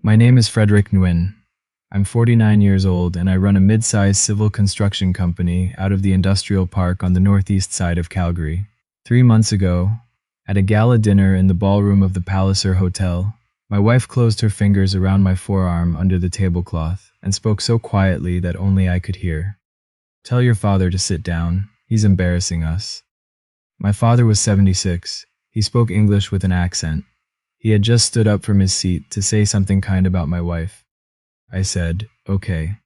My name is Frederick Nguyen. I'm 49 years old and I run a mid-sized civil construction company out of the industrial park on the northeast side of Calgary. 3 months ago, at a gala dinner in the ballroom of the Palliser Hotel, my wife closed her fingers around my forearm under the tablecloth and spoke so quietly that only I could hear. "Tell your father to sit down. He's embarrassing us." My father was 76. He spoke English with an accent. He had just stood up from his seat to say something kind about my wife. I said, "Okay."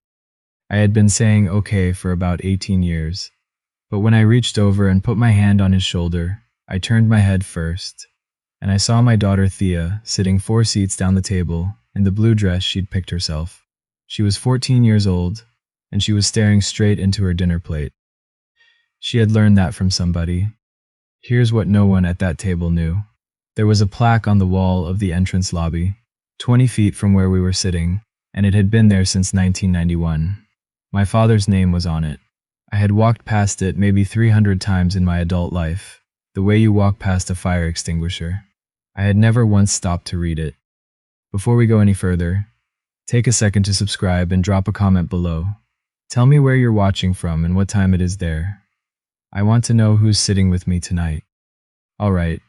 I had been saying okay for about 18 years. But when I reached over and put my hand on his shoulder, I turned my head first, and I saw my daughter Thea sitting 4 seats down the table in the blue dress she'd picked herself. She was 14 years old, and she was staring straight into her dinner plate. She had learned that from somebody. Here's what no one at that table knew. There was a plaque on the wall of the entrance lobby, 20 feet from where we were sitting, and it had been there since 1991. My father's name was on it. I had walked past it maybe 300 times in my adult life, the way you walk past a fire extinguisher. I had never once stopped to read it. Before we go any further, take a second to subscribe and drop a comment below. Tell me where you're watching from and what time it is there. I want to know who's sitting with me tonight. Alright,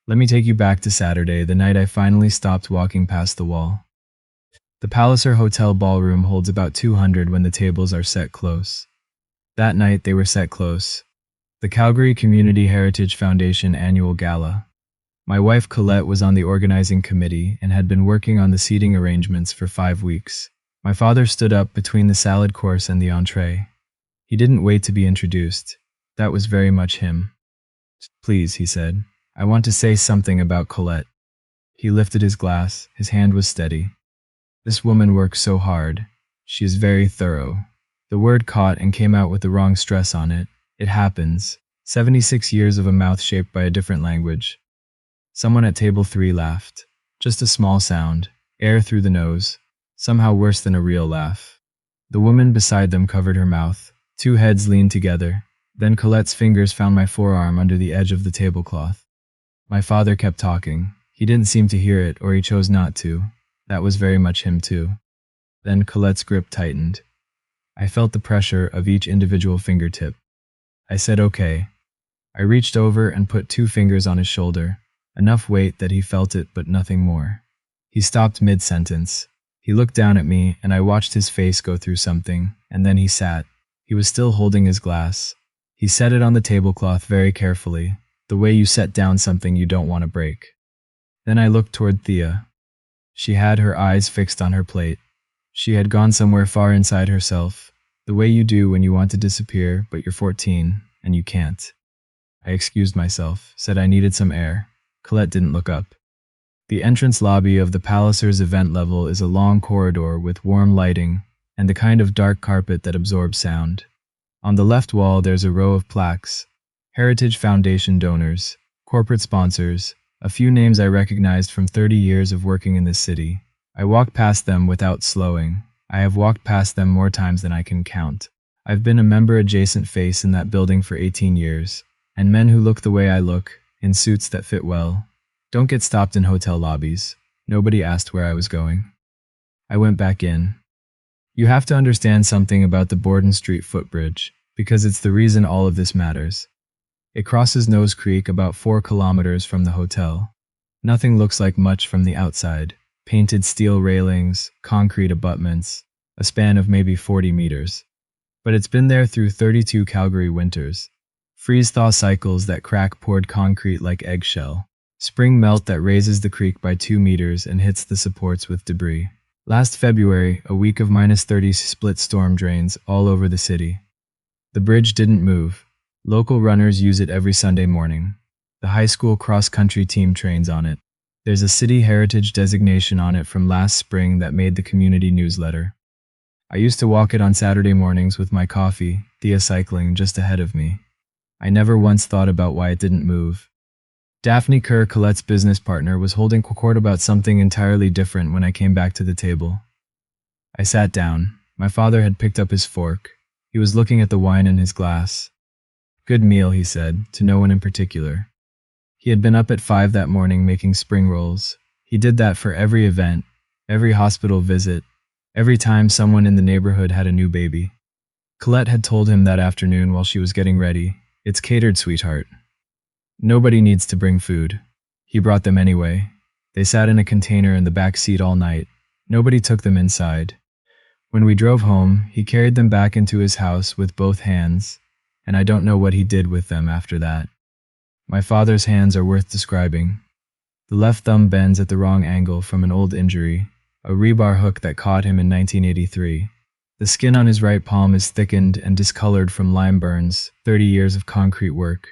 let me take you back to Saturday, the night I finally stopped walking past the wall. The Palliser Hotel ballroom holds about 200 when the tables are set close. That night they were set close. The Calgary Community Heritage Foundation annual gala. My wife Colette was on the organizing committee and had been working on the seating arrangements for 5 weeks. My father stood up between the salad course and the entree. He didn't wait to be introduced. That was very much him. "Please," he said, "I want to say something about Colette." He lifted his glass. His hand was steady. "This woman works so hard. She is very thorough." The word caught and came out with the wrong stress on it. It happens. 76 years of a mouth shaped by a different language. Someone at table 3 laughed. Just a small sound. Air through the nose. Somehow worse than a real laugh. The woman beside them covered her mouth. 2 heads leaned together. Then Colette's fingers found my forearm under the edge of the tablecloth. My father kept talking. He didn't seem to hear it, or he chose not to. That was very much him too. Then Colette's grip tightened. I felt the pressure of each individual fingertip. I said okay. I reached over and put 2 fingers on his shoulder, enough weight that he felt it but nothing more. He stopped mid-sentence. He looked down at me and I watched his face go through something, and then he sat. He was still holding his glass. He set it on the tablecloth very carefully, the way you set down something you don't want to break. Then I looked toward Thea. She had her eyes fixed on her plate. She had gone somewhere far inside herself, the way you do when you want to disappear, but you're 14, and you can't. I excused myself, said I needed some air. Colette didn't look up. The entrance lobby of the Palliser's event level is a long corridor with warm lighting and the kind of dark carpet that absorbs sound. On the left wall there's a row of plaques, Heritage Foundation donors, corporate sponsors, a few names I recognized from 30 years of working in this city. I walked past them without slowing. I have walked past them more times than I can count. I've been a member-adjacent face in that building for 18 years, and men who look the way I look, in suits that fit well, don't get stopped in hotel lobbies. Nobody asked where I was going. I went back in. You have to understand something about the Borden Street footbridge, because it's the reason all of this matters. It crosses Nose Creek about 4 kilometers from the hotel. Nothing looks like much from the outside. Painted steel railings, concrete abutments, a span of maybe 40 meters. But it's been there through 32 Calgary winters. Freeze-thaw cycles that crack poured concrete like eggshell. Spring melt that raises the creek by 2 meters and hits the supports with debris. Last February, a week of -30 split storm drains all over the city. The bridge didn't move. Local runners use it every Sunday morning. The high school cross-country team trains on it. There's a city heritage designation on it from last spring that made the community newsletter. I used to walk it on Saturday mornings with my coffee, Thea cycling just ahead of me. I never once thought about why it didn't move. Daphne Kerr, Colette's business partner, was holding court about something entirely different when I came back to the table. I sat down. My father had picked up his fork. He was looking at the wine in his glass. "Good meal," he said, to no one in particular. He had been up at 5 that morning making spring rolls. He did that for every event. every hospital visit, every time someone in the neighborhood had a new baby. Colette had told him that afternoon while she was getting ready, "It's catered, sweetheart. Nobody needs to bring food." He brought them anyway. They sat in a container in the back seat all night. Nobody took them inside. When we drove home, he carried them back into his house with both hands, and I don't know what he did with them after that. My father's hands are worth describing. The left thumb bends at the wrong angle from an old injury, a rebar hook that caught him in 1983. The skin on his right palm is thickened and discolored from lime burns, 30 years of concrete work.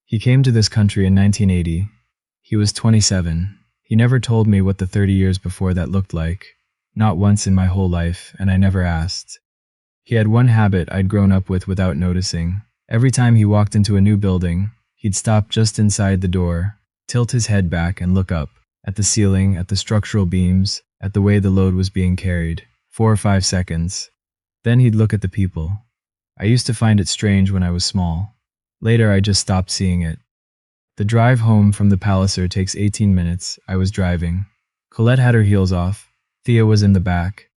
He came to this country in 1980. He was 27. He never told me what the 30 years before that looked like. Not once in my whole life, and I never asked. He had one habit I'd grown up with without noticing. Every time he walked into a new building, he'd stop just inside the door, tilt his head back and look up, at the ceiling, at the structural beams, at the way the load was being carried. 4 or 5 seconds. Then he'd look at the people. I used to find it strange when I was small. Later I just stopped seeing it. The drive home from the Palliser takes 18 minutes. I was driving. Colette had her heels off. Thea was in the back.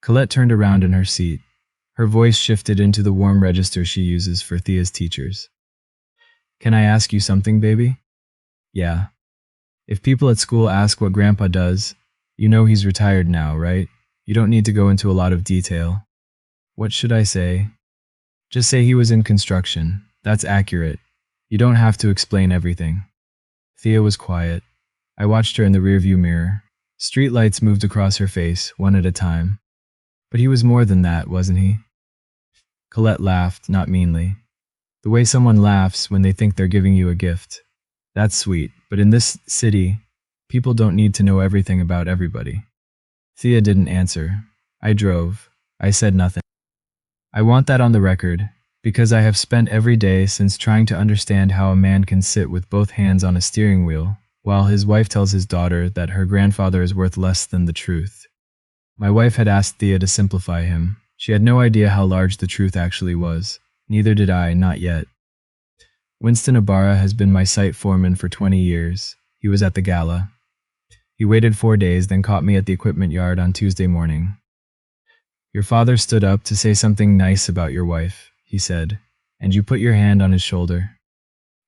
Colette turned around in her seat. Her voice shifted into the warm register she uses for Thea's teachers. "Can I ask you something, baby?" "Yeah." "If people at school ask what Grandpa does, you know he's retired now, right? You don't need to go into a lot of detail." "What should I say?" "Just say he was in construction. That's accurate. You don't have to explain everything." Thea was quiet. I watched her in the rearview mirror. Street lights moved across her face, one at a time. "But he was more than that, wasn't he?" Colette laughed, not meanly. The way someone laughs when they think they're giving you a gift. That's sweet, but in this city, people don't need to know everything about everybody. Thea didn't answer. I drove. I said nothing. I want that on the record, because I have spent every day since trying to understand how a man can sit with both hands on a steering wheel, while his wife tells his daughter that her grandfather is worth less than the truth. My wife had asked Thea to simplify him. She had no idea how large the truth actually was. Neither did I, not yet. Winston Ibarra has been my site foreman for 20 years. He was at the Gala. He waited 4 days, then caught me at the equipment yard on Tuesday morning. "Your father stood up to say something nice about your wife," he said, "and you put your hand on his shoulder."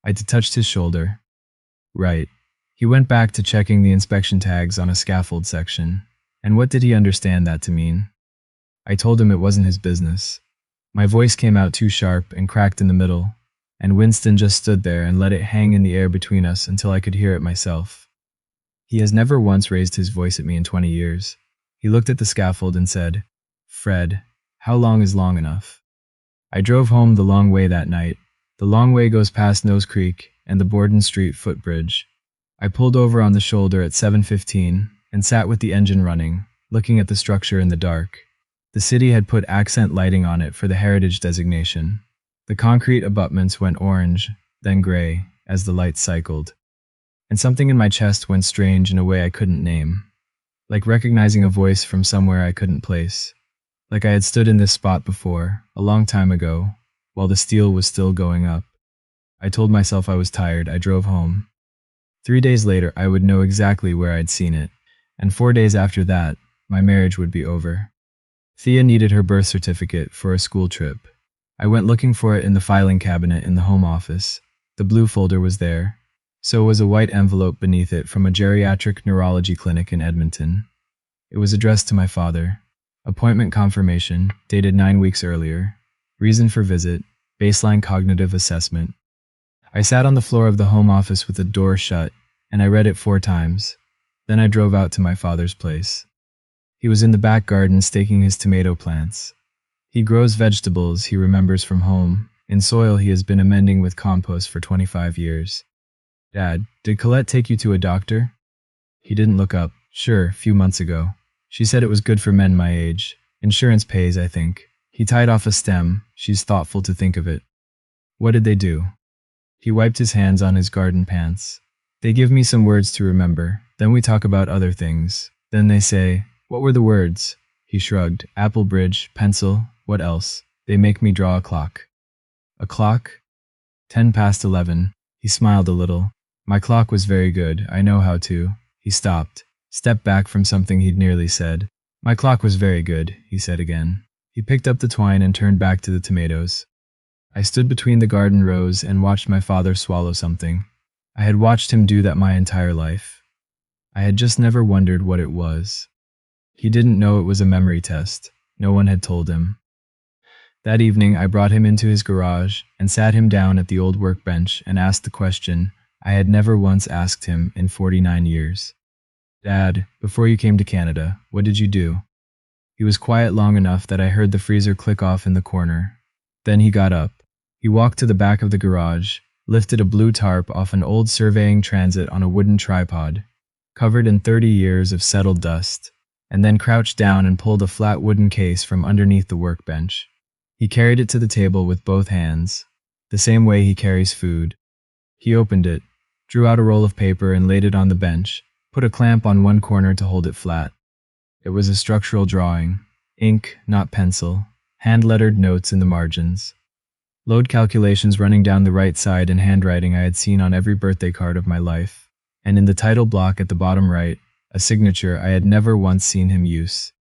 I touched his shoulder. Right. He went back to checking the inspection tags on a scaffold section. And what did he understand that to mean? I told him it wasn't his business. My voice came out too sharp and cracked in the middle, and Winston just stood there and let it hang in the air between us until I could hear it myself. He has never once raised his voice at me in 20 years. He looked at the scaffold and said, "Fred, how long is long enough?" I drove home the long way that night. The long way goes past Nose Creek and the Borden Street footbridge. I pulled over on the shoulder at 7:15 and sat with the engine running, looking at the structure in the dark. The city had put accent lighting on it for the heritage designation. The concrete abutments went orange, then gray, as the lights cycled. And something in my chest went strange in a way I couldn't name. Like recognizing a voice from somewhere I couldn't place. Like I had stood in this spot before, a long time ago, while the steel was still going up. I told myself I was tired. I drove home. 3 days later, I would know exactly where I'd seen it. And 4 days after that, my marriage would be over. Thea needed her birth certificate for a school trip. I went looking for it in the filing cabinet in the home office. The blue folder was there. So was a white envelope beneath it from a geriatric neurology clinic in Edmonton. It was addressed to my father. Appointment confirmation, dated 9 weeks earlier. Reason for visit, baseline cognitive assessment. I sat on the floor of the home office with the door shut, and I read it 4 times. Then I drove out to my father's place. He was in the back garden staking his tomato plants. He grows vegetables he remembers from home, in soil he has been amending with compost for 25 years. "Dad, did Colette take you to a doctor?" He didn't look up. "Sure, a few months ago. She said it was good for men my age. Insurance pays, I think." He tied off a stem. "She's thoughtful to think of it." "What did they do?" He wiped his hands on his garden pants. "They give me some words to remember. Then we talk about other things. Then they say, 'What were the words?'" He shrugged. "Apple bridge, pencil, what else? They make me draw a clock." "A clock?" 10 past 11. He smiled a little. "My clock was very good. I know how to." He stopped. stepped back from something he'd nearly said. My clock was very good, he said again. He picked up the twine and turned back to the tomatoes. I stood between the garden rows and watched my father swallow something. I had watched him do that my entire life. I had just never wondered what it was. He didn't know it was a memory test. No one had told him. That evening, I brought him into his garage and sat him down at the old workbench and asked the question I had never once asked him in 49 years. Dad, before you came to Canada, what did you do? He was quiet long enough that I heard the freezer click off in the corner. Then he got up. He walked to the back of the garage, lifted a blue tarp off an old surveying transit on a wooden tripod, covered in 30 years of settled dust, and then crouched down and pulled a flat wooden case from underneath the workbench. He carried it to the table with both hands, the same way he carries food. He opened it, drew out a roll of paper and laid it on the bench, put a clamp on one corner to hold it flat. It was a structural drawing, ink, not pencil, hand-lettered notes in the margins. Load calculations running down the right side in handwriting I had seen on every birthday card of my life, and in the title block at the bottom right, a signature I had never once seen him use.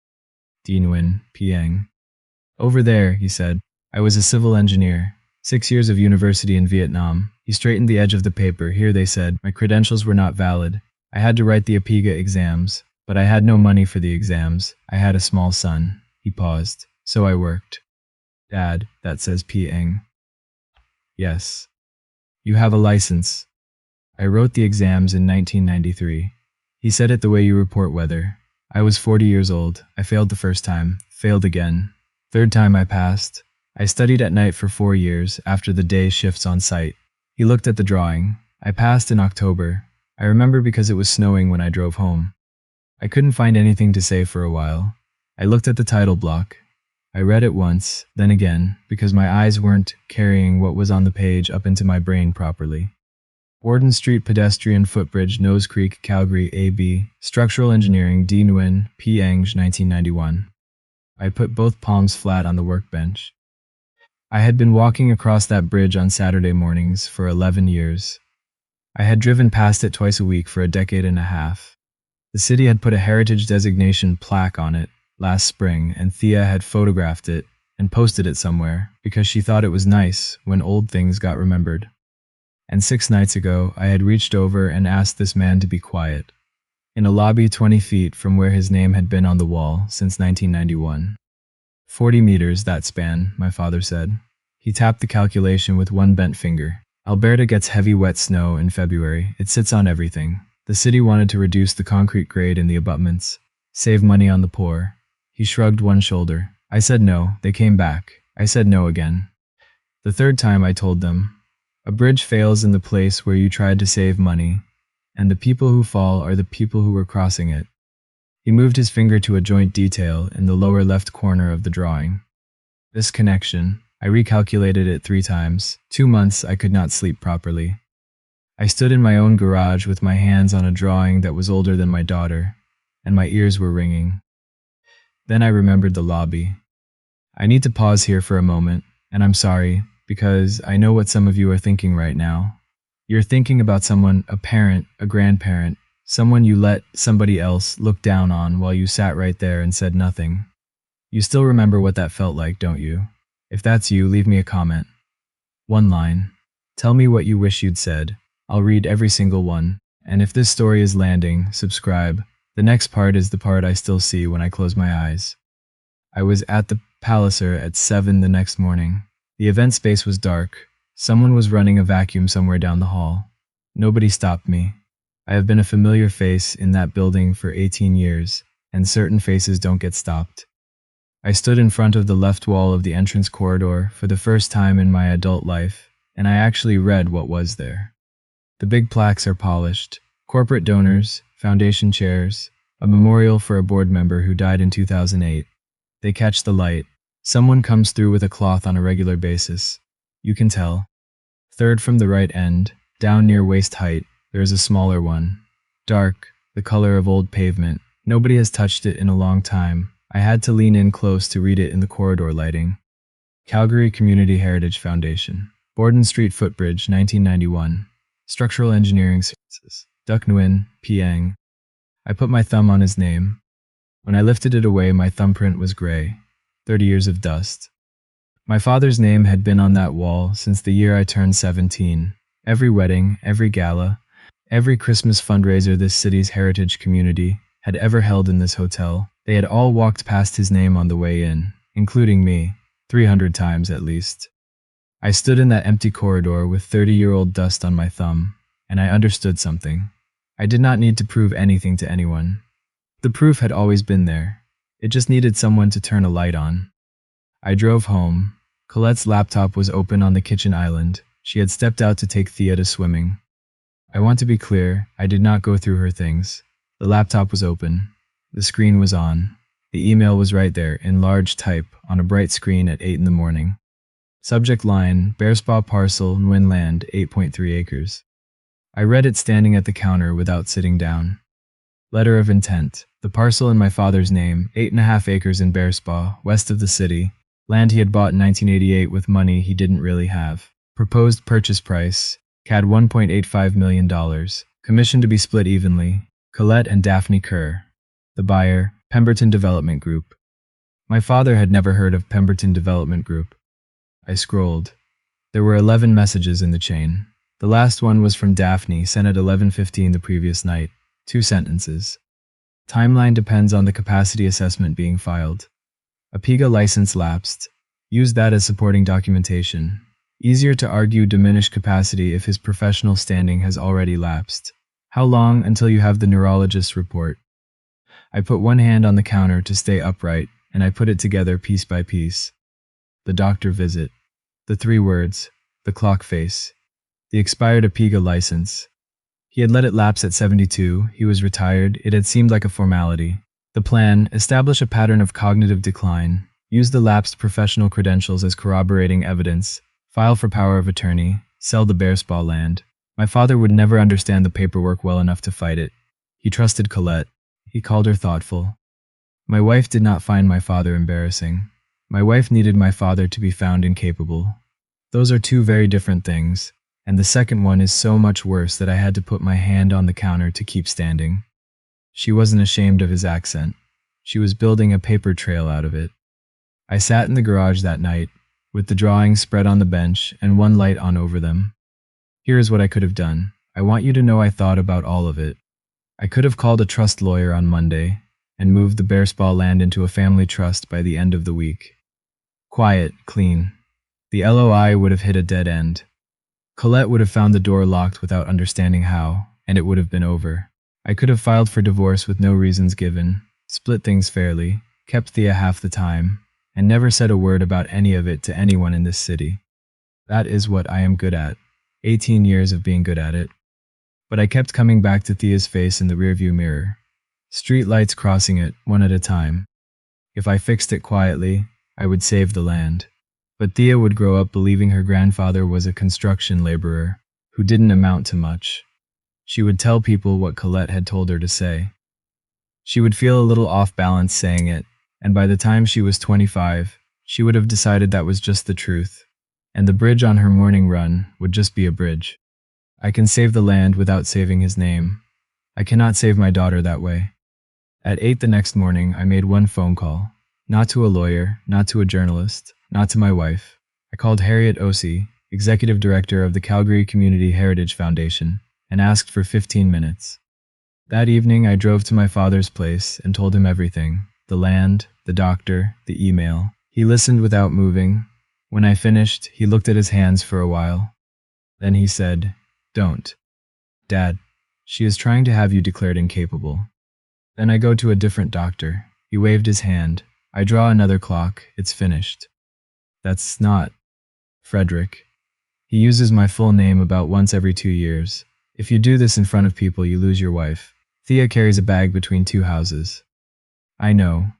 Nguyen, Pieng. Over there, he said. I was a civil engineer. 6 years of university in Vietnam. He straightened the edge of the paper. Here, they said, my credentials were not valid. I had to write the APIGA exams, but I had no money for the exams. I had a small son. He paused. So I worked. Dad, that says Pieng. Yes. You have a license. I wrote the exams in 1993. He said it the way you report weather. I was 40 years old. I failed the first time. Failed again. Third time I passed. I studied at night for 4 years after the day shifts on site. He looked at the drawing. I passed in October. I remember because it was snowing when I drove home. I couldn't find anything to say for a while. I looked at the title block. I read it once, then again, because my eyes weren't carrying what was on the page up into my brain properly. Warden Street Pedestrian Footbridge, Nose Creek, Calgary, AB, Structural Engineering, D. Nguyen, Pieng, 1991. I put both palms flat on the workbench. I had been walking across that bridge on Saturday mornings for 11 years. I had driven past it twice a week for a decade and a half. The city had put a heritage designation plaque on it last spring, and Thea had photographed it and posted it somewhere because she thought it was nice when old things got remembered. And 6 nights ago, I had reached over and asked this man to be quiet. In a lobby 20 feet from where his name had been on the wall since 1991. 40 meters, that span, my father said. He tapped the calculation with one bent finger. Alberta gets heavy wet snow in February. It sits on everything. The city wanted to reduce the concrete grade in the abutments, save money on the poor. He shrugged one shoulder. I said no. They came back. I said no again. The third time I told them, a bridge fails in the place where you tried to save money, and the people who fall are the people who were crossing it. He moved his finger to a joint detail in the lower left corner of the drawing. This connection, I recalculated it 3 times. 2 months I could not sleep properly. I stood in my own garage with my hands on a drawing that was older than my daughter, and my ears were ringing. Then I remembered the lobby. I need to pause here for a moment, and I'm sorry, because I know what some of you are thinking right now. You're thinking about someone, a parent, a grandparent, someone you let somebody else look down on while you sat right there and said nothing. You still remember what that felt like, don't you? If that's you, leave me a comment. 1 line. Tell me what you wish you'd said. I'll read every single one. And if this story is landing, subscribe. The next part is the part I still see when I close my eyes. I was at the Palliser at 7 the next morning. The event space was dark. Someone was running a vacuum somewhere down the hall. Nobody stopped me. I have been a familiar face in that building for 18 years, and certain faces don't get stopped. I stood in front of the left wall of the entrance corridor for the first time in my adult life, and I actually read what was there. The big plaques are polished. Corporate donors, foundation chairs, a memorial for a board member who died in 2008. They catch the light. Someone comes through with a cloth on a regular basis. You can tell. Third from the right end, down near waist height, there is a smaller one. Dark, the color of old pavement. Nobody has touched it in a long time. I had to lean in close to read it in the corridor lighting. Calgary Community Heritage Foundation. Borden Street Footbridge, 1991. Structural Engineering Services. Duc Nguyen, Pieng. I put my thumb on his name. When I lifted it away, my thumbprint was gray. 30 years of dust. My father's name had been on that wall since the year I turned 17. Every wedding, every gala, every Christmas fundraiser this city's heritage community had ever held in this hotel, they had all walked past his name on the way in, including me, 300 times at least. I stood in that empty corridor with 30-year-old dust on my thumb, and I understood something. I did not need to prove anything to anyone. The proof had always been there. It just needed someone to turn a light on. I drove home. Colette's laptop was open on the kitchen island. She had stepped out to take Thea to swimming. I want to be clear, I did not go through her things. The laptop was open. The screen was on. The email was right there, in large type, on a bright screen at 8 in the morning. Subject line, Bearspaw Parcel, Nguyen Land, 8.3 acres. I read it standing at the counter without sitting down. Letter of intent. The parcel in my father's name, 8.5 acres in Bearspaw, west of the city. Land he had bought in 1988 with money he didn't really have. Proposed purchase price, CAD $1.85 million. Commission to be split evenly. Colette and Daphne Kerr. The buyer, Pemberton Development Group. My father had never heard of Pemberton Development Group. I scrolled. There were 11 messages in the chain. The last one was from Daphne, sent at 11:15 the previous night. 2 sentences. Timeline depends on the capacity assessment being filed. APIGA license lapsed. Use that as supporting documentation. Easier to argue diminished capacity if his professional standing has already lapsed. How long until you have the neurologist's report? I put one hand on the counter to stay upright, and I put it together piece by piece. The doctor visit. The 3 words. The clock face. The expired APIGA license. He had let it lapse at 72, he was retired, it had seemed like a formality. The plan, establish a pattern of cognitive decline, use the lapsed professional credentials as corroborating evidence, file for power of attorney, sell the Bearspaw land. My father would never understand the paperwork well enough to fight it. He trusted Colette. He called her thoughtful. My wife did not find my father embarrassing. My wife needed my father to be found incapable. Those are 2 very different things. And the second one is so much worse that I had to put my hand on the counter to keep standing. She wasn't ashamed of his accent. She was building a paper trail out of it. I sat in the garage that night, with the drawings spread on the bench and one light on over them. Here is what I could have done. I want you to know I thought about all of it. I could have called a trust lawyer on Monday and moved the Bearspaw land into a family trust by the end of the week. Quiet, clean. The LOI would have hit a dead end. Colette would have found the door locked without understanding how, and it would have been over. I could have filed for divorce with no reasons given, split things fairly, kept Thea half the time, and never said a word about any of it to anyone in this city. That is what I am good at. 18 years of being good at it. But I kept coming back to Thea's face in the rearview mirror. Street lights crossing it, one at a time. If I fixed it quietly, I would save the land. But Thea would grow up believing her grandfather was a construction laborer who didn't amount to much. She would tell people what Colette had told her to say. She would feel a little off balance saying it, and by the time she was 25, she would have decided that was just the truth, and the bridge on her morning run would just be a bridge. I can save the land without saving his name. I cannot save my daughter that way. At 8 the next morning, I made one phone call. Not to a lawyer, not to a journalist, not to my wife. I called Harriet Ossie, executive director of the Calgary Community Heritage Foundation, and asked for 15 minutes. That evening, I drove to my father's place and told him everything. The land, the doctor, the email. He listened without moving. When I finished, he looked at his hands for a while. Then he said, "Don't. Dad, she is trying to have you declared incapable." Then I go to a different doctor. He waved his hand. I draw another clock. It's finished. That's not Frederick. He uses my full name about once every 2 years. If you do this in front of people, you lose your wife. Thea carries a bag between 2 houses. I know.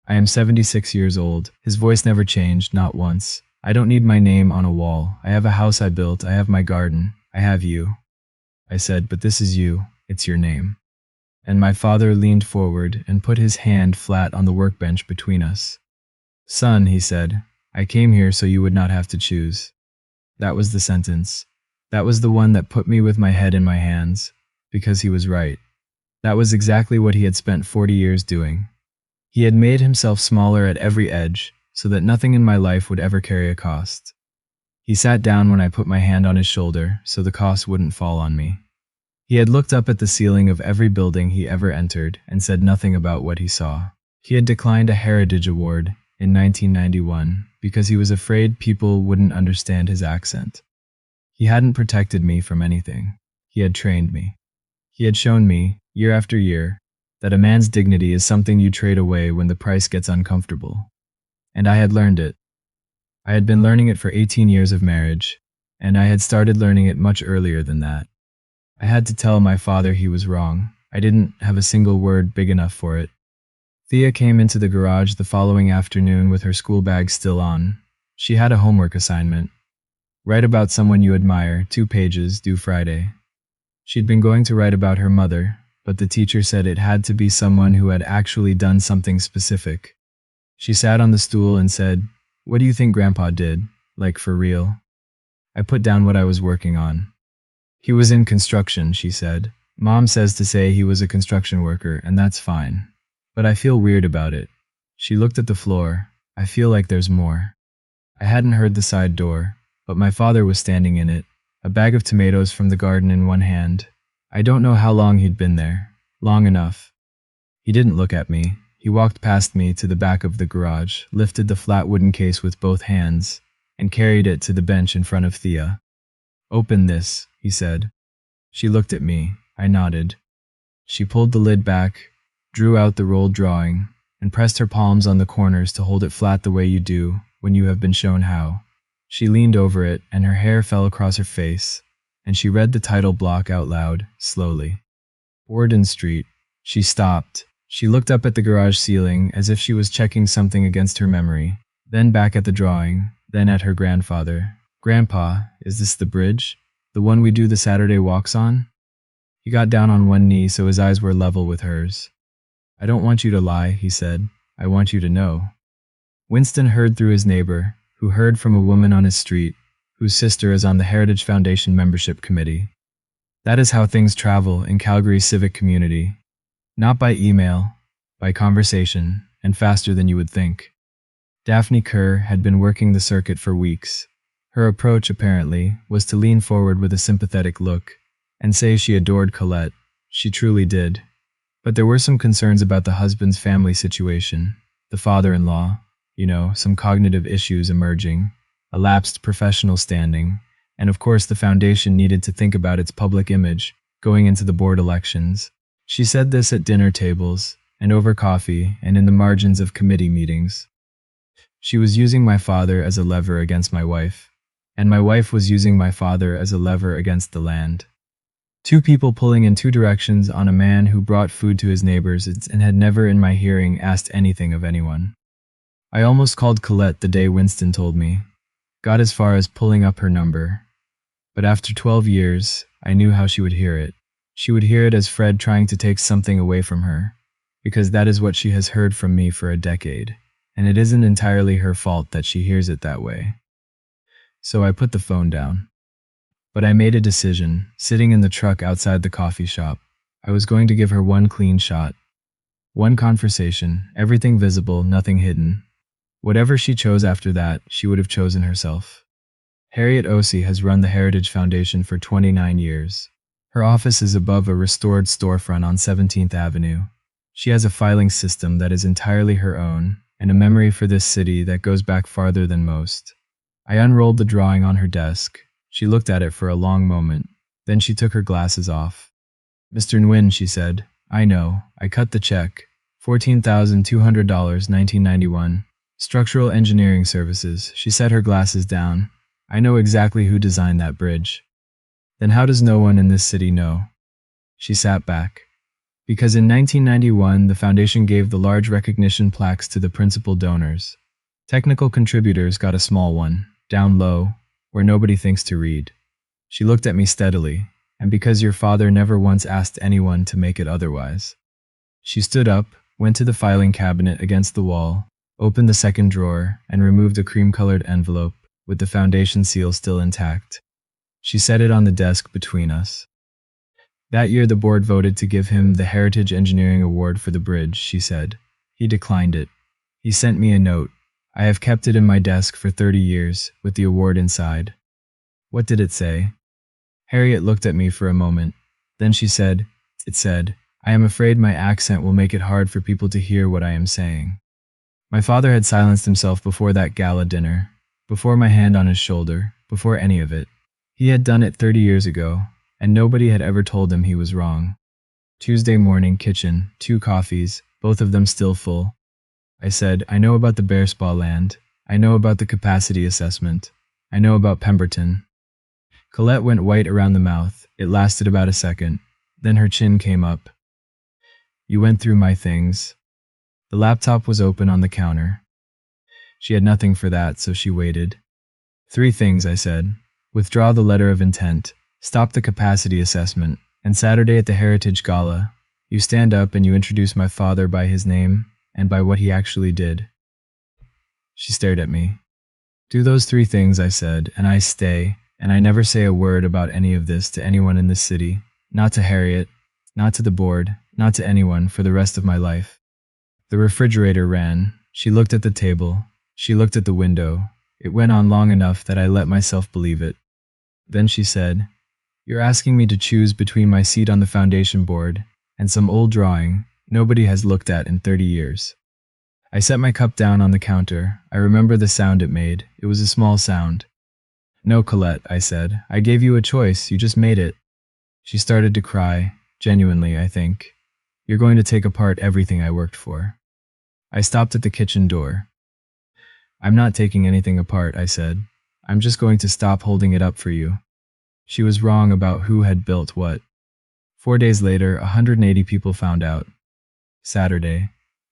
I am 76 years old. His voice never changed, not once. I don't need my name on a wall. I have a house I built. I have my garden. I have you. I said, but this is you. It's your name. And my father leaned forward and put his hand flat on the workbench between us. Son, he said, I came here so you would not have to choose. That was the sentence. That was the one that put me with my head in my hands, because he was right. That was exactly what he had spent 40 years doing. He had made himself smaller at every edge, so that nothing in my life would ever carry a cost. He sat down when I put my hand on his shoulder, so the cost wouldn't fall on me. He had looked up at the ceiling of every building he ever entered and said nothing about what he saw. He had declined a Heritage Award in 1991 because he was afraid people wouldn't understand his accent. He hadn't protected me from anything. He had trained me. He had shown me, year after year, that a man's dignity is something you trade away when the price gets uncomfortable. And I had learned it. I had been learning it for 18 years of marriage, and I had started learning it much earlier than that. I had to tell my father he was wrong. I didn't have a single word big enough for it. Thea came into the garage the following afternoon with her school bag still on. She had a homework assignment. Write about someone you admire, 2 pages, due Friday. She'd been going to write about her mother, but the teacher said it had to be someone who had actually done something specific. She sat on the stool and said, "What do you think Grandpa did? Like, for real?" I put down what I was working on. "He was in construction," she said. "Mom says to say he was a construction worker, and that's fine. But I feel weird about it." She looked at the floor. "I feel like there's more." I hadn't heard the side door, but my father was standing in it, a bag of tomatoes from the garden in one hand. I don't know how long he'd been there. Long enough. He didn't look at me. He walked past me to the back of the garage, lifted the flat wooden case with both hands, and carried it to the bench in front of Thea. "Open this," he said. She looked at me. I nodded. She pulled the lid back, drew out the rolled drawing, and pressed her palms on the corners to hold it flat the way you do when you have been shown how. She leaned over it, and her hair fell across her face, and she read the title block out loud, slowly. Borden Street. She stopped. She looked up at the garage ceiling as if she was checking something against her memory, then back at the drawing, then at her grandfather. "Grandpa, is this the bridge? The one we do the Saturday walks on?" He got down on one knee so his eyes were level with hers. "I don't want you to lie," he said. "I want you to know." Winston heard through his neighbor, who heard from a woman on his street, whose sister is on the Heritage Foundation membership committee. That is how things travel in Calgary's civic community. Not by email, by conversation, and faster than you would think. Daphne Kerr had been working the circuit for weeks. Her approach, apparently, was to lean forward with a sympathetic look and say she adored Colette. She truly did. But there were some concerns about the husband's family situation, the father-in-law, some cognitive issues emerging, a lapsed professional standing, and of course the foundation needed to think about its public image going into the board elections. She said this at dinner tables, and over coffee, and in the margins of committee meetings. She was using my father as a lever against my wife, and my wife was using my father as a lever against the land. 2 people pulling in 2 directions on a man who brought food to his neighbors and had never in my hearing asked anything of anyone. I almost called Colette the day Winston told me. Got as far as pulling up her number. But after 12 years, I knew how she would hear it. She would hear it as Fred trying to take something away from her, because that is what she has heard from me for a decade, and it isn't entirely her fault that she hears it that way. So I put the phone down. But I made a decision, sitting in the truck outside the coffee shop. I was going to give her one clean shot. One conversation, everything visible, nothing hidden. Whatever she chose after that, she would have chosen herself. Harriet Ossie has run the Heritage Foundation for 29 years. Her office is above a restored storefront on 17th Avenue. She has a filing system that is entirely her own, and a memory for this city that goes back farther than most. I unrolled the drawing on her desk. She looked at it for a long moment. Then she took her glasses off. "Mr. Nguyen," she said, "I know. I cut the check. $14,200, 1991. Structural engineering services." She set her glasses down. "I know exactly who designed that bridge." "Then how does no one in this city know?" She sat back. "Because in 1991, the foundation gave the large recognition plaques to the principal donors. Technical contributors got a small one, down low, where nobody thinks to read." She looked at me steadily. "And because your father never once asked anyone to make it otherwise." She stood up, went to the filing cabinet against the wall, opened the second drawer, and removed a cream-colored envelope with the foundation seal still intact. She set it on the desk between us. That year the board voted to give him the Heritage Engineering Award for the bridge, she said. He declined it. He sent me a note. I have kept it in my desk for 30 years, with the award inside. What did it say? Harriet looked at me for a moment. Then she said, it said, I am afraid my accent will make it hard for people to hear what I am saying. My father had silenced himself before that gala dinner, before my hand on his shoulder, before any of it. He had done it 30 years ago, and nobody had ever told him he was wrong. Tuesday morning, kitchen, 2 coffees, both of them still full. I said, I know about the Bear Spa land. I know about the capacity assessment. I know about Pemberton. Colette went white around the mouth. It lasted about a second. Then her chin came up. You went through my things. The laptop was open on the counter. She had nothing for that, so she waited. 3 things, I said. Withdraw the letter of intent. Stop the capacity assessment. And Saturday at the Heritage Gala, you stand up and you introduce my father by his name and by what he actually did. She stared at me. Do those 3 things, I said, and I stay, and I never say a word about any of this to anyone in this city. Not to Harriet, not to the board, not to anyone for the rest of my life. The refrigerator ran. She looked at the table. She looked at the window. It went on long enough that I let myself believe it. Then she said, You're asking me to choose between my seat on the foundation board and some old drawing nobody has looked at in 30 years. I set my cup down on the counter. I remember the sound it made. It was a small sound. No, Colette, I said. I gave you a choice. You just made it. She started to cry. Genuinely, I think. You're going to take apart everything I worked for. I stopped at the kitchen door. I'm not taking anything apart, I said. I'm just going to stop holding it up for you. She was wrong about who had built what. 4 days later, 180 people found out. Saturday,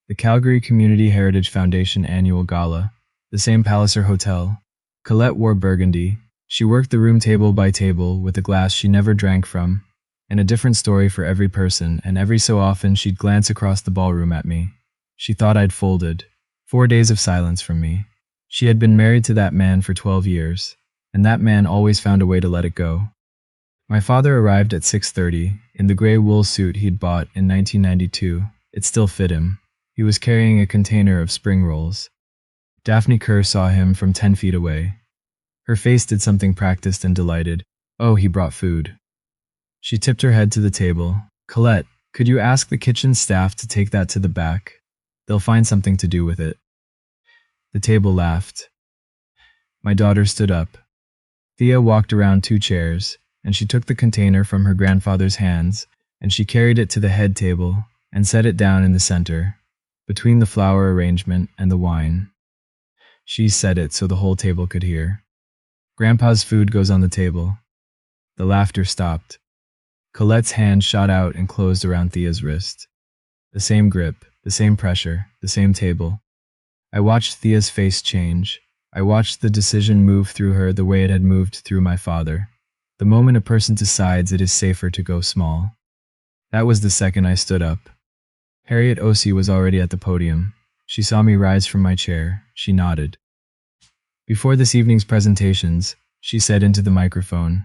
the Calgary Community Heritage Foundation annual gala, the same Palliser Hotel. Colette wore burgundy. She worked the room table by table with a glass she never drank from, and a different story for every person, and every so often she'd glance across the ballroom at me. She thought I'd folded. 4 days of silence from me. She had been married to that man for 12 years, and that man always found a way to let it go. My father arrived at 6:30 in the gray wool suit he'd bought in 1992. It still fit him. He was carrying a container of spring rolls. Daphne Kerr saw him from 10 feet away. Her face did something practiced and delighted. Oh, he brought food. She tipped her head to the table. Colette, could you ask the kitchen staff to take that to the back? They'll find something to do with it. The table laughed. My daughter stood up. Thea walked around 2 chairs, and she took the container from her grandfather's hands, and she carried it to the head table and set it down in the center, between the flower arrangement and the wine. She said it so the whole table could hear. Grandpa's food goes on the table. The laughter stopped. Colette's hand shot out and closed around Thea's wrist. The same grip, the same pressure, the same table. I watched Thea's face change. I watched the decision move through her the way it had moved through my father. The moment a person decides it is safer to go small. That was the second I stood up. Harriet Osei was already at the podium. She saw me rise from my chair. She nodded. Before this evening's presentations, she said into the microphone,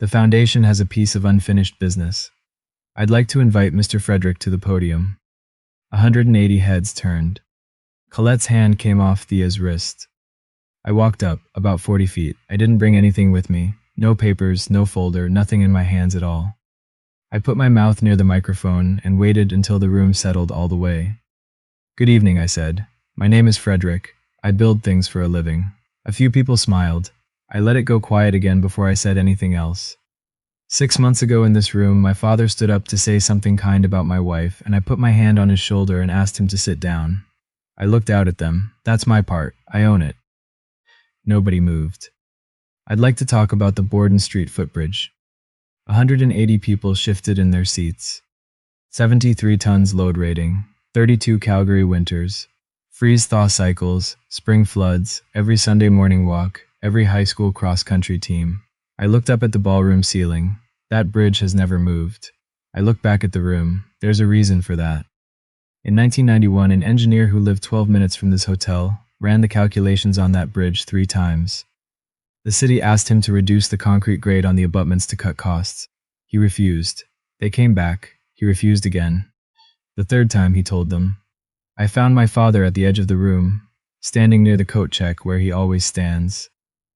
the foundation has a piece of unfinished business. I'd like to invite Mr. Frederick to the podium. 180 heads turned. Colette's hand came off Thea's wrist. I walked up, about 40 feet. I didn't bring anything with me. No papers, no folder, nothing in my hands at all. I put my mouth near the microphone and waited until the room settled all the way. Good evening, I said. My name is Frederick. I build things for a living. A few people smiled. I let it go quiet again before I said anything else. 6 months ago in this room, my father stood up to say something kind about my wife, and I put my hand on his shoulder and asked him to sit down. I looked out at them. That's my part. I own it. Nobody moved. I'd like to talk about the Borden Street footbridge. 180 people shifted in their seats. 73 tons load rating, 32 Calgary winters, freeze-thaw cycles, spring floods, every Sunday morning walk, every high school cross-country team. I looked up at the ballroom ceiling. That bridge has never moved. I look back at the room. There's a reason for that. In 1991, an engineer who lived 12 minutes from this hotel ran the calculations on that bridge 3 times. The city asked him to reduce the concrete grade on the abutments to cut costs. He refused. They came back. He refused again. The third time he told them. I found my father at the edge of the room, standing near the coat check where he always stands.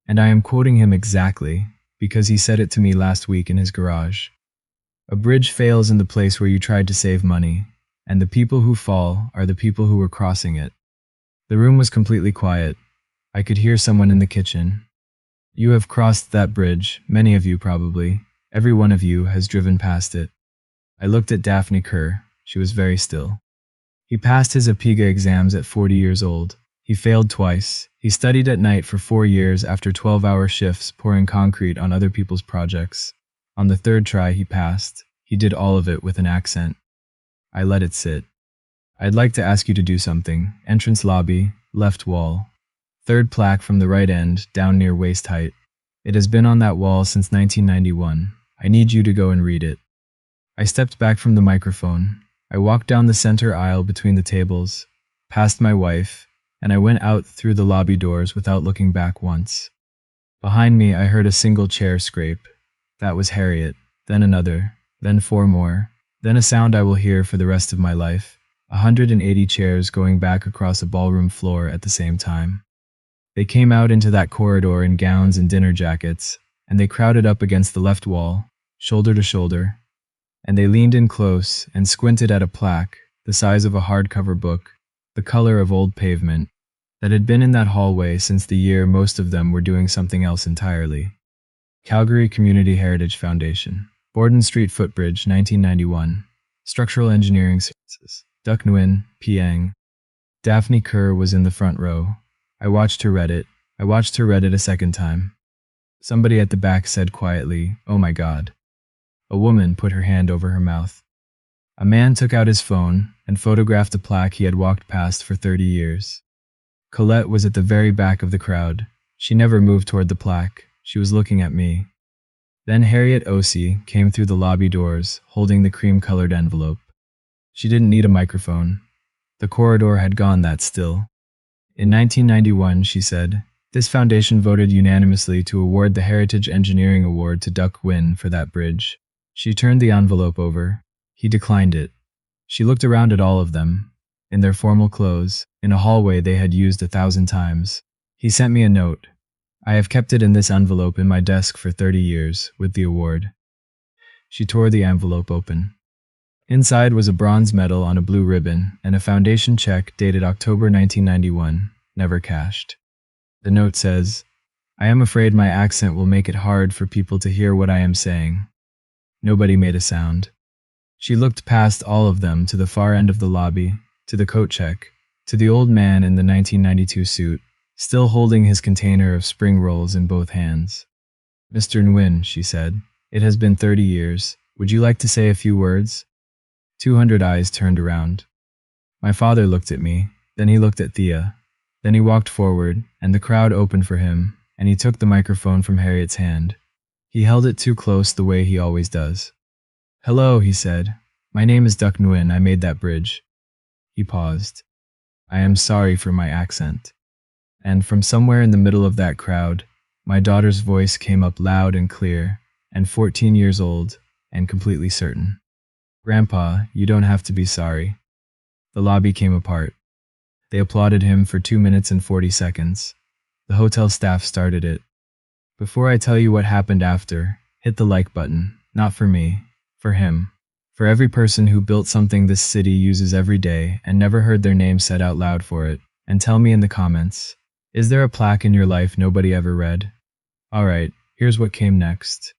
And I am quoting him exactly, because he said it to me last week in his garage. A bridge fails in the place where you tried to save money, and the people who fall are the people who were crossing it. The room was completely quiet. I could hear someone in the kitchen. You have crossed that bridge, many of you probably. Every one of you has driven past it. I looked at Daphne Kerr. She was very still. He passed his APIGA exams at 40 years old. He failed twice. He studied at night for 4 years after 12-hour shifts pouring concrete on other people's projects. On the third try, he passed. He did all of it with an accent. I let it sit. I'd like to ask you to do something. Entrance lobby, left wall. Third plaque from the right end, down near waist height. It has been on that wall since 1991. I need you to go and read it. I stepped back from the microphone. I walked down the center aisle between the tables, past my wife, and I went out through the lobby doors without looking back once. Behind me, I heard a single chair scrape. That was Harriet, then another, then 4 more, then a sound I will hear for the rest of my life, 180 chairs going back across a ballroom floor at the same time. They came out into that corridor in gowns and dinner jackets, and they crowded up against the left wall, shoulder to shoulder, and they leaned in close and squinted at a plaque, the size of a hardcover book, the color of old pavement, that had been in that hallway since the year most of them were doing something else entirely. Calgary Community Heritage Foundation, Borden Street Footbridge, 1991, Structural Engineering Services, Duc Nguyen, Piang. Daphne Kerr was in the front row. I watched her read it. I watched her read it a second time. Somebody at the back said quietly, "Oh my God." A woman put her hand over her mouth. A man took out his phone and photographed a plaque he had walked past for 30 years. Colette was at the very back of the crowd. She never moved toward the plaque. She was looking at me. Then Harriet Osei came through the lobby doors, holding the cream-colored envelope. She didn't need a microphone. The corridor had gone that still. In 1991, she said, this foundation voted unanimously to award the Heritage Engineering Award to Duc Nguyen for that bridge. She turned the envelope over. He declined it. She looked around at all of them, in their formal clothes, in a hallway they had used 1,000 times. He sent me a note. I have kept it in this envelope in my desk for 30 years, with the award. She tore the envelope open. Inside was a bronze medal on a blue ribbon and a foundation check dated October 1991, never cashed. The note says, I am afraid my accent will make it hard for people to hear what I am saying. Nobody made a sound. She looked past all of them to the far end of the lobby, to the coat check, to the old man in the 1992 suit, still holding his container of spring rolls in both hands. Mr. Nguyen, she said, it has been 30 years. Would you like to say a few words? 200 eyes turned around. My father looked at me, then he looked at Thea. Then he walked forward, and the crowd opened for him, and he took the microphone from Harriet's hand. He held it too close the way he always does. Hello, he said. My name is Duc Nguyen. I made that bridge. He paused. I am sorry for my accent. And from somewhere in the middle of that crowd, my daughter's voice came up loud and clear, and 14 years old, and completely certain. Grandpa, you don't have to be sorry. The lobby came apart. They applauded him for 2 minutes and 40 seconds. The hotel staff started it. Before I tell you what happened after, hit the like button, not for me, for him. For every person who built something this city uses every day and never heard their name said out loud for it, and tell me in the comments, is there a plaque in your life nobody ever read? Alright, here's what came next.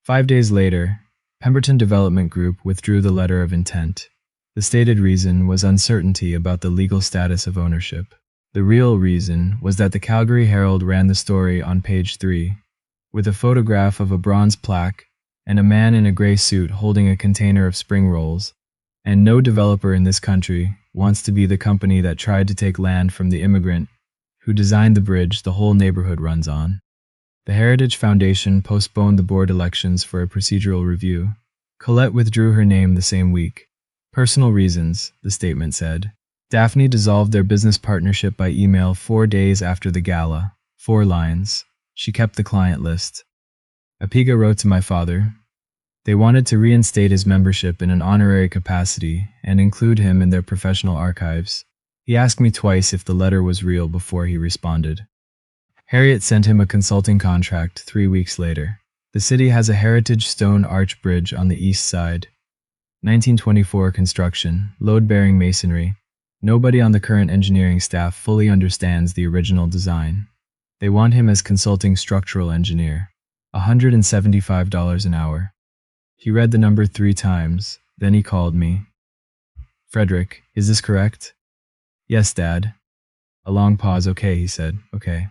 5 days later, Pemberton Development Group withdrew the letter of intent. The stated reason was uncertainty about the legal status of ownership. The real reason was that the Calgary Herald ran the story on page 3, with a photograph of a bronze plaque and a man in a gray suit holding a container of spring rolls, and no developer in this country wants to be the company that tried to take land from the immigrant who designed the bridge the whole neighborhood runs on. The Heritage Foundation postponed the board elections for a procedural review. Colette withdrew her name the same week. Personal reasons, the statement said. Daphne dissolved their business partnership by email 4 days after the gala. 4 lines. She kept the client list. Apiga wrote to my father, They wanted to reinstate his membership in an honorary capacity and include him in their professional archives. He asked me twice if the letter was real before he responded. Harriet sent him a consulting contract 3 weeks later. The city has a heritage stone arch bridge on the east side. 1924 construction, load-bearing masonry. Nobody on the current engineering staff fully understands the original design. They want him as consulting structural engineer. $175 an hour. He read the number 3 times, then he called me. Frederick, is this correct? Yes, Dad. A long pause. Okay, he said. Okay.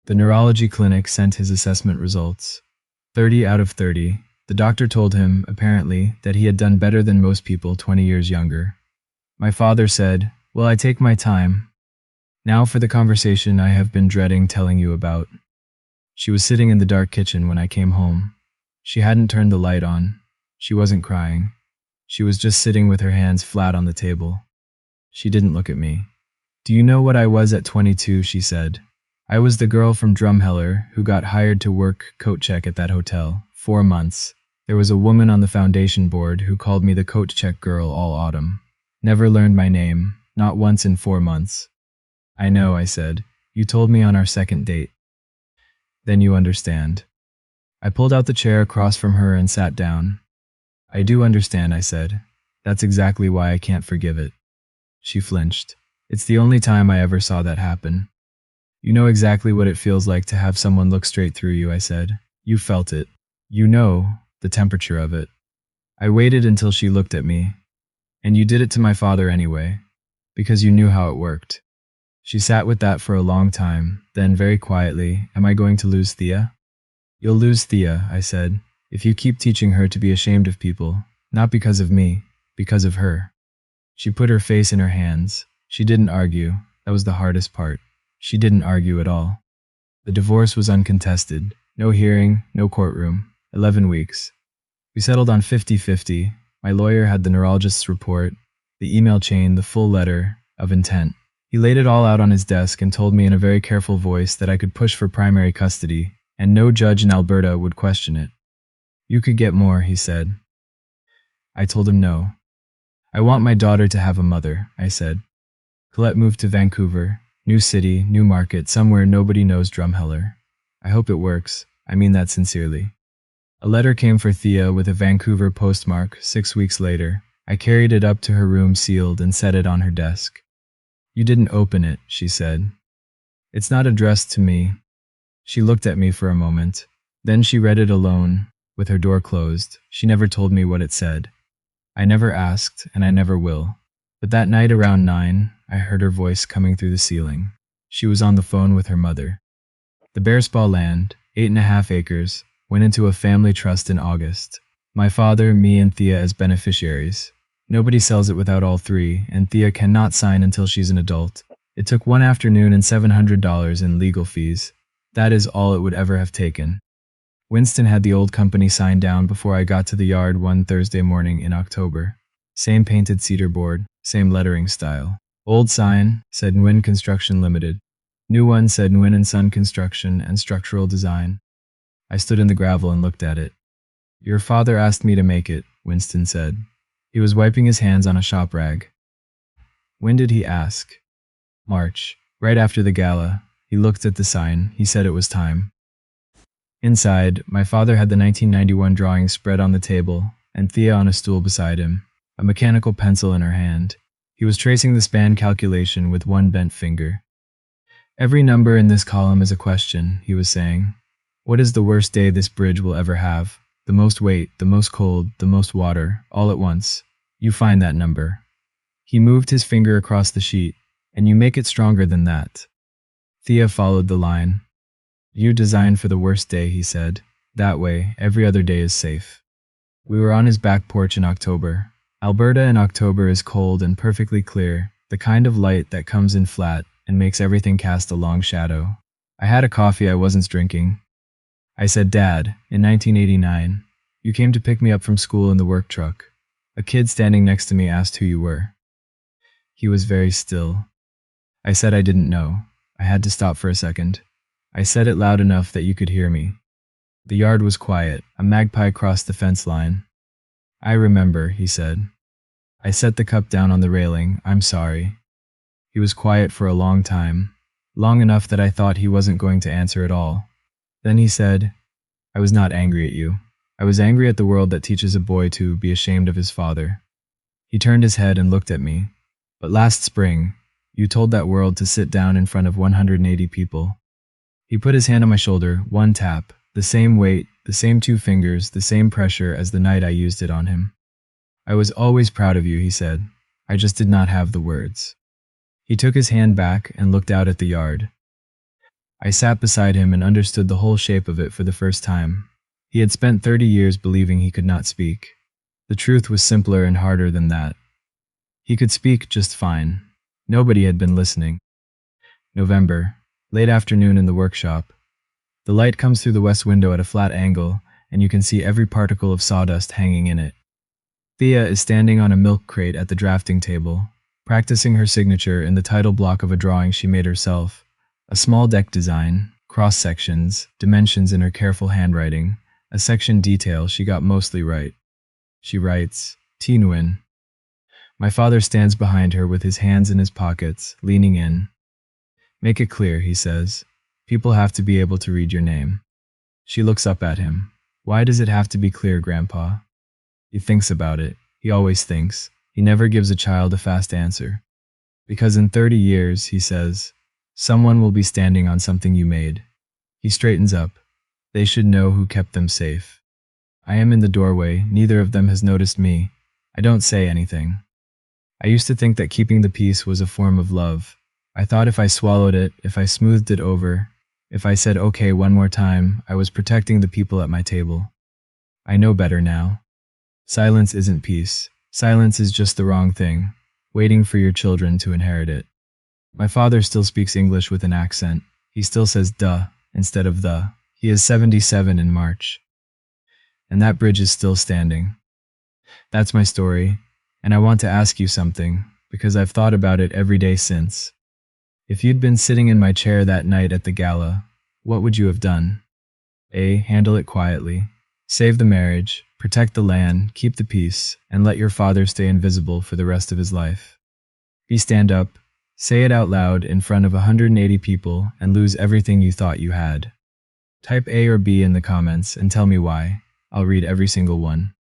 The neurology clinic sent his assessment results. 30 out of 30. The doctor told him, apparently, that he had done better than most people 20 years younger. My father said, "Well, I take my time. Now for the conversation I have been dreading telling you about." She was sitting in the dark kitchen when I came home. She hadn't turned the light on. She wasn't crying. She was just sitting with her hands flat on the table. She didn't look at me. "Do you know what I was at 22?" she said. "I was the girl from Drumheller who got hired to work coat check at that hotel. 4 months. There was a woman on the foundation board who called me the coat check girl all autumn. Never learned my name, not once in 4 months." "I know," I said. "You told me on our second date." "Then you understand." I pulled out the chair across from her and sat down. "I do understand," I said. "That's exactly why I can't forgive it." She flinched. "It's the only time I ever saw that happen." "You know exactly what it feels like to have someone look straight through you," I said. "You felt it. You know the temperature of it." I waited until she looked at me. "And you did it to my father anyway, because you knew how it worked." She sat with that for a long time, then very quietly, "Am I going to lose Thea?" "You'll lose Thea," I said, "if you keep teaching her to be ashamed of people, not because of me, because of her." She put her face in her hands. She didn't argue. That was the hardest part. She didn't argue at all. The divorce was uncontested. No hearing, no courtroom. 11 weeks. We settled on 50-50. My lawyer had the neurologist's report, the email chain, the full letter of intent. He laid it all out on his desk and told me in a very careful voice that I could push for primary custody, and no judge in Alberta would question it. "You could get more," he said. I told him no. "I want my daughter to have a mother," I said. Colette moved to Vancouver. New city, new market, somewhere nobody knows Drumheller. I hope it works. I mean that sincerely. A letter came for Thea with a Vancouver postmark 6 weeks later. I carried it up to her room sealed and set it on her desk. "You didn't open it," she said. "It's not addressed to me." She looked at me for a moment. Then she read it alone, with her door closed. She never told me what it said. I never asked, and I never will. But that night around 9, I heard her voice coming through the ceiling. She was on the phone with her mother. The Bearspaw land, 8.5 acres, went into a family trust in August. My father, me, and Thea as beneficiaries. Nobody sells it without all 3, and Thea cannot sign until she's an adult. It took 1 afternoon and $700 in legal fees. That is all it would ever have taken. Winston had the old company sign down before I got to the yard one Thursday morning in October. Same painted cedar board, same lettering style. Old sign said Nguyen Construction Limited. New one said Nguyen and Son Construction and Structural Design. I stood in the gravel and looked at it. "Your father asked me to make it," Winston said. He was wiping his hands on a shop rag. "When did he ask?" "March, right after the gala." He looked at the sign. He said it was time. Inside, my father had the 1991 drawing spread on the table, and Thea on a stool beside him, a mechanical pencil in her hand. He was tracing the span calculation with one bent finger. "Every number in this column is a question," he was saying. "What is the worst day this bridge will ever have? The most weight, the most cold, the most water, all at once. You find that number." He moved his finger across the sheet, "and you make it stronger than that." Thea followed the line. "You designed for the worst day," he said. "That way, every other day is safe." We were on his back porch in October. Alberta in October is cold and perfectly clear, the kind of light that comes in flat and makes everything cast a long shadow. I had a coffee I wasn't drinking. I said, "Dad, in 1989, you came to pick me up from school in the work truck." A kid standing next to me asked who you were. He was very still. I said I didn't know. I had to stop for a second. I said it loud enough that you could hear me. The yard was quiet. A magpie crossed the fence line. I remember, he said. I set the cup down on the railing. I'm sorry. He was quiet for a long time, long enough that I thought he wasn't going to answer at all. Then he said, I was not angry at you. I was angry at the world that teaches a boy to be ashamed of his father. He turned his head and looked at me. But last spring, you told that world to sit down in front of 180 people. He put his hand on my shoulder, one tap, the same weight, the same 2 fingers, the same pressure as the night I used it on him. I was always proud of you, he said. I just did not have the words. He took his hand back and looked out at the yard. I sat beside him and understood the whole shape of it for the first time. He had spent 30 years believing he could not speak. The truth was simpler and harder than that. He could speak just fine. Nobody had been listening. November, late afternoon in the workshop. The light comes through the west window at a flat angle, and you can see every particle of sawdust hanging in it. Thea is standing on a milk crate at the drafting table, practicing her signature in the title block of a drawing she made herself. A small deck design, cross-sections, dimensions in her careful handwriting, a section detail she got mostly right. She writes, Tinwin. My father stands behind her with his hands in his pockets, leaning in. Make it clear, he says. People have to be able to read your name. She looks up at him. Why does it have to be clear, Grandpa? He thinks about it. He always thinks. He never gives a child a fast answer. Because in 30 years, he says, someone will be standing on something you made. He straightens up. They should know who kept them safe. I am in the doorway. Neither of them has noticed me. I don't say anything. I used to think that keeping the peace was a form of love. I thought if I swallowed it, if I smoothed it over, if I said okay one more time, I was protecting the people at my table. I know better now. Silence isn't peace. Silence is just the wrong thing, waiting for your children to inherit it. My father still speaks English with an accent. He still says duh instead of the. He is 77 in March. And that bridge is still standing. That's my story, and I want to ask you something, because I've thought about it every day since. If you'd been sitting in my chair that night at the gala, what would you have done? A. Handle it quietly. Save the marriage, protect the land, keep the peace, and let your father stay invisible for the rest of his life. B. Stand up, say it out loud in front of 180 people, and lose everything you thought you had. Type A or B in the comments and tell me why. I'll read every single one.